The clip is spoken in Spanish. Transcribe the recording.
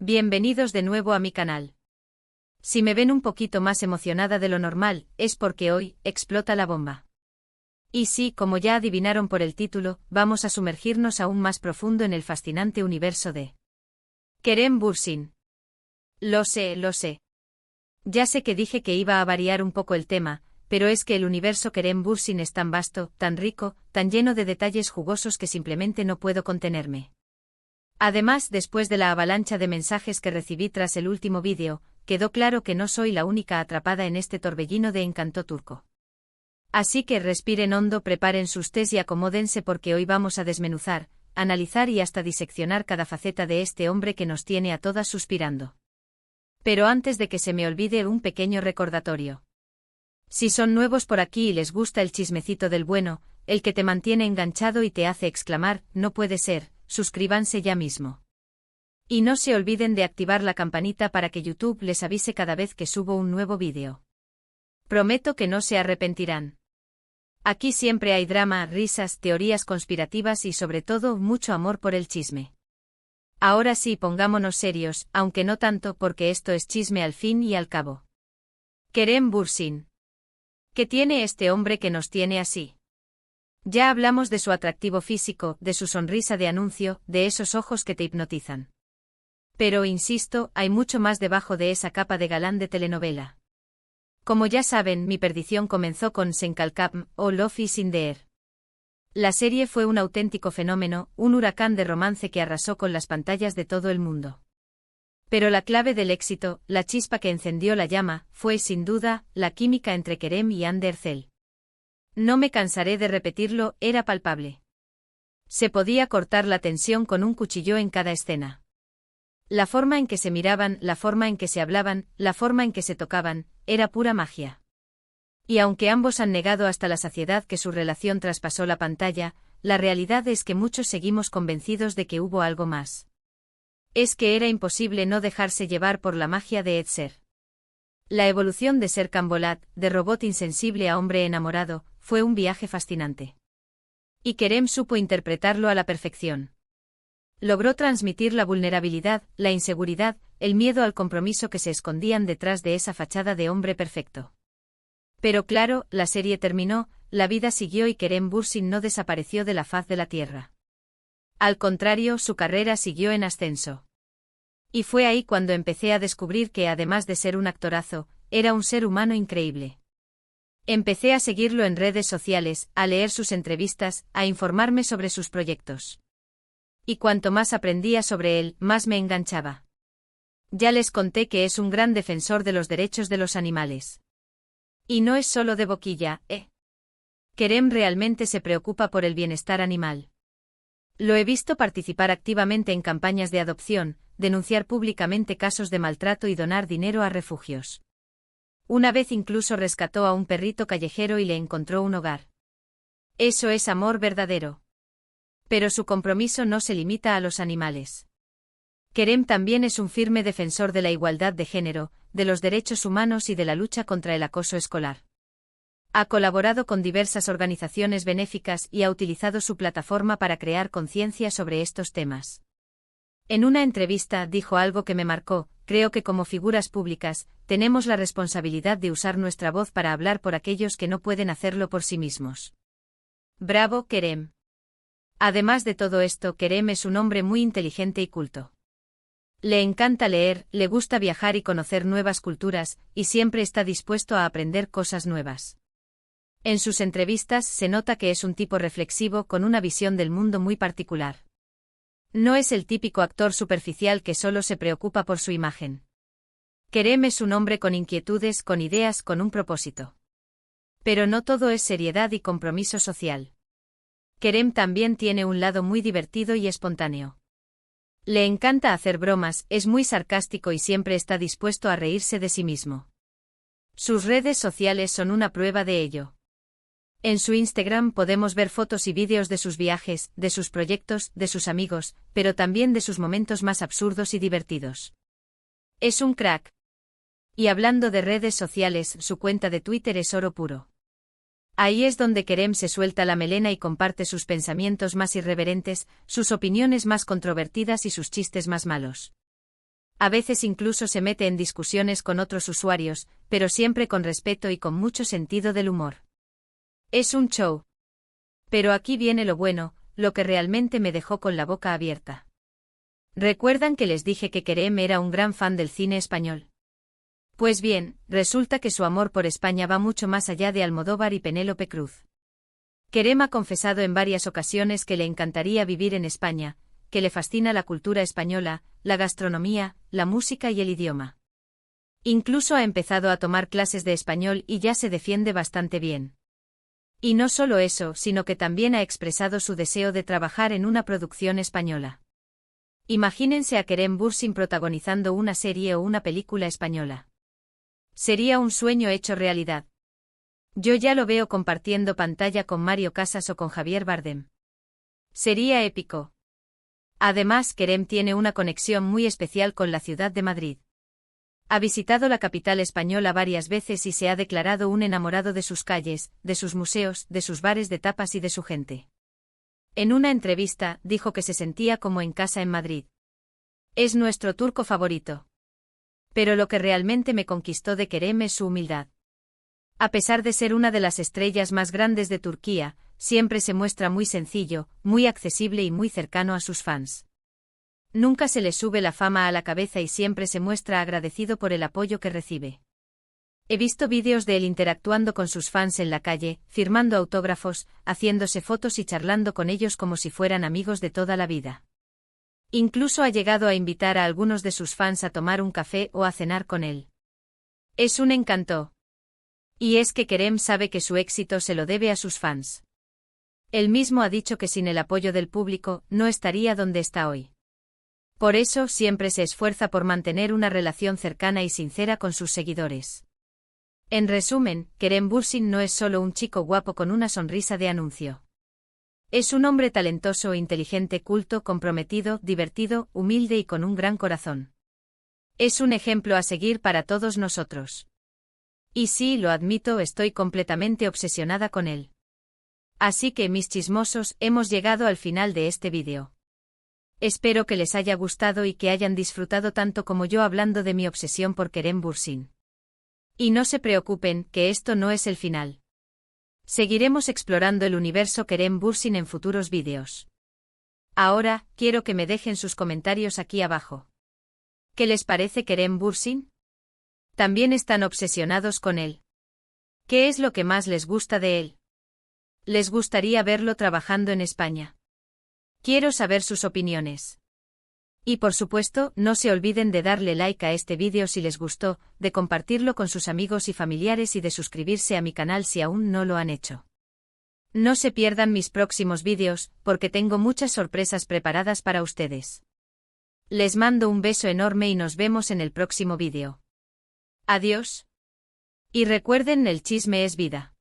Bienvenidos de nuevo a mi canal. Si me ven un poquito más emocionada de lo normal, es porque hoy explota la bomba. Y sí, como ya adivinaron por el título, vamos a sumergirnos aún más profundo en el fascinante universo de Kerem Bürsin. Lo sé. Ya sé que dije que iba a variar un poco el tema, pero es que el universo Kerem Bürsin es tan vasto, tan rico, tan lleno de detalles jugosos que simplemente no puedo contenerme. Además, después de la avalancha de mensajes que recibí tras el último vídeo, quedó claro que no soy la única atrapada en este torbellino de encanto turco. Así que respiren hondo, preparen sus tés y acomódense porque hoy vamos a desmenuzar, analizar y hasta diseccionar cada faceta de este hombre que nos tiene a todas suspirando. Pero antes de que se me olvide, un pequeño recordatorio. Si son nuevos por aquí y les gusta el chismecito del bueno, el que te mantiene enganchado y te hace exclamar, no puede ser, suscríbanse ya mismo. Y no se olviden de activar la campanita para que YouTube les avise cada vez que subo un nuevo vídeo. Prometo que no se arrepentirán. Aquí siempre hay drama, risas, teorías conspirativas y sobre todo mucho amor por el chisme. Ahora sí, pongámonos serios, aunque no tanto porque esto es chisme al fin y al cabo. Kerem Bürsin. ¿Qué tiene este hombre que nos tiene así? Ya hablamos de su atractivo físico, de su sonrisa de anuncio, de esos ojos que te hipnotizan. Pero insisto, hay mucho más debajo de esa capa de galán de telenovela. Como ya saben, mi perdición comenzó con Sen Kalkam o Love is in the Air. La serie fue un auténtico fenómeno, un huracán de romance que arrasó con las pantallas de todo el mundo. Pero la clave del éxito, la chispa que encendió la llama, fue sin duda la química entre Kerem y Hande Erçel. No me cansaré de repetirlo, era palpable. Se podía cortar la tensión con un cuchillo en cada escena. La forma en que se miraban, la forma en que se hablaban, la forma en que se tocaban, era pura magia. Y aunque ambos han negado hasta la saciedad que su relación traspasó la pantalla, la realidad es que muchos seguimos convencidos de que hubo algo más. Es que era imposible no dejarse llevar por la magia de Edser. La evolución de Serkan Bolat, de robot insensible a hombre enamorado, fue un viaje fascinante. Y Kerem supo interpretarlo a la perfección. Logró transmitir la vulnerabilidad, la inseguridad, el miedo al compromiso que se escondían detrás de esa fachada de hombre perfecto. Pero claro, la serie terminó, la vida siguió y Kerem Bürsin no desapareció de la faz de la tierra. Al contrario, su carrera siguió en ascenso. Y fue ahí cuando empecé a descubrir que además de ser un actorazo, era un ser humano increíble. Empecé a seguirlo en redes sociales, a leer sus entrevistas, a informarme sobre sus proyectos. Y cuanto más aprendía sobre él, más me enganchaba. Ya les conté que es un gran defensor de los derechos de los animales. Y no es solo de boquilla, Kerem realmente se preocupa por el bienestar animal. Lo he visto participar activamente en campañas de adopción, denunciar públicamente casos de maltrato y donar dinero a refugios. Una vez incluso rescató a un perrito callejero y le encontró un hogar. Eso es amor verdadero. Pero su compromiso no se limita a los animales. Kerem también es un firme defensor de la igualdad de género, de los derechos humanos y de la lucha contra el acoso escolar. Ha colaborado con diversas organizaciones benéficas y ha utilizado su plataforma para crear conciencia sobre estos temas. En una entrevista dijo algo que me marcó: creo que como figuras públicas, tenemos la responsabilidad de usar nuestra voz para hablar por aquellos que no pueden hacerlo por sí mismos. Bravo, Kerem. Además de todo esto, Kerem es un hombre muy inteligente y culto. Le encanta leer, le gusta viajar y conocer nuevas culturas, y siempre está dispuesto a aprender cosas nuevas. En sus entrevistas se nota que es un tipo reflexivo con una visión del mundo muy particular. No es el típico actor superficial que solo se preocupa por su imagen. Kerem es un hombre con inquietudes, con ideas, con un propósito. Pero no todo es seriedad y compromiso social. Kerem también tiene un lado muy divertido y espontáneo. Le encanta hacer bromas, es muy sarcástico y siempre está dispuesto a reírse de sí mismo. Sus redes sociales son una prueba de ello. En su Instagram podemos ver fotos y vídeos de sus viajes, de sus proyectos, de sus amigos, pero también de sus momentos más absurdos y divertidos. Es un crack. Y hablando de redes sociales, su cuenta de Twitter es oro puro. Ahí es donde Kerem se suelta la melena y comparte sus pensamientos más irreverentes, sus opiniones más controvertidas y sus chistes más malos. A veces incluso se mete en discusiones con otros usuarios, pero siempre con respeto y con mucho sentido del humor. Es un show. Pero aquí viene lo bueno, lo que realmente me dejó con la boca abierta. ¿Recuerdan que les dije que Kerem era un gran fan del cine español? Pues bien, resulta que su amor por España va mucho más allá de Almodóvar y Penélope Cruz. Kerem ha confesado en varias ocasiones que le encantaría vivir en España, que le fascina la cultura española, la gastronomía, la música y el idioma. Incluso ha empezado a tomar clases de español y ya se defiende bastante bien. Y no solo eso, sino que también ha expresado su deseo de trabajar en una producción española. Imagínense a Kerem Bürsin protagonizando una serie o una película española. Sería un sueño hecho realidad. Yo ya lo veo compartiendo pantalla con Mario Casas o con Javier Bardem. Sería épico. Además, Kerem tiene una conexión muy especial con la ciudad de Madrid. Ha visitado la capital española varias veces y se ha declarado un enamorado de sus calles, de sus museos, de sus bares de tapas y de su gente. En una entrevista, dijo que se sentía como en casa en Madrid. Es nuestro turco favorito. Pero lo que realmente me conquistó de Kerem es su humildad. A pesar de ser una de las estrellas más grandes de Turquía, siempre se muestra muy sencillo, muy accesible y muy cercano a sus fans. Nunca se le sube la fama a la cabeza y siempre se muestra agradecido por el apoyo que recibe. He visto vídeos de él interactuando con sus fans en la calle, firmando autógrafos, haciéndose fotos y charlando con ellos como si fueran amigos de toda la vida. Incluso ha llegado a invitar a algunos de sus fans a tomar un café o a cenar con él. Es un encanto. Y es que Kerem sabe que su éxito se lo debe a sus fans. Él mismo ha dicho que sin el apoyo del público, no estaría donde está hoy. Por eso siempre se esfuerza por mantener una relación cercana y sincera con sus seguidores. En resumen, Kerem Bürsin no es solo un chico guapo con una sonrisa de anuncio. Es un hombre talentoso, inteligente, culto, comprometido, divertido, humilde y con un gran corazón. Es un ejemplo a seguir para todos nosotros. Y sí, lo admito, estoy completamente obsesionada con él. Así que, mis chismosos, hemos llegado al final de este vídeo. Espero que les haya gustado y que hayan disfrutado tanto como yo hablando de mi obsesión por Kerem Bürsin. Y no se preocupen, que esto no es el final. Seguiremos explorando el universo Kerem Bürsin en futuros vídeos. Ahora, quiero que me dejen sus comentarios aquí abajo. ¿Qué les parece Kerem Bürsin? ¿También están obsesionados con él? ¿Qué es lo que más les gusta de él? ¿Les gustaría verlo trabajando en España? Quiero saber sus opiniones. Y por supuesto, no se olviden de darle like a este vídeo si les gustó, de compartirlo con sus amigos y familiares y de suscribirse a mi canal si aún no lo han hecho. No se pierdan mis próximos vídeos, porque tengo muchas sorpresas preparadas para ustedes. Les mando un beso enorme y nos vemos en el próximo vídeo. Adiós. Y recuerden, el chisme es vida.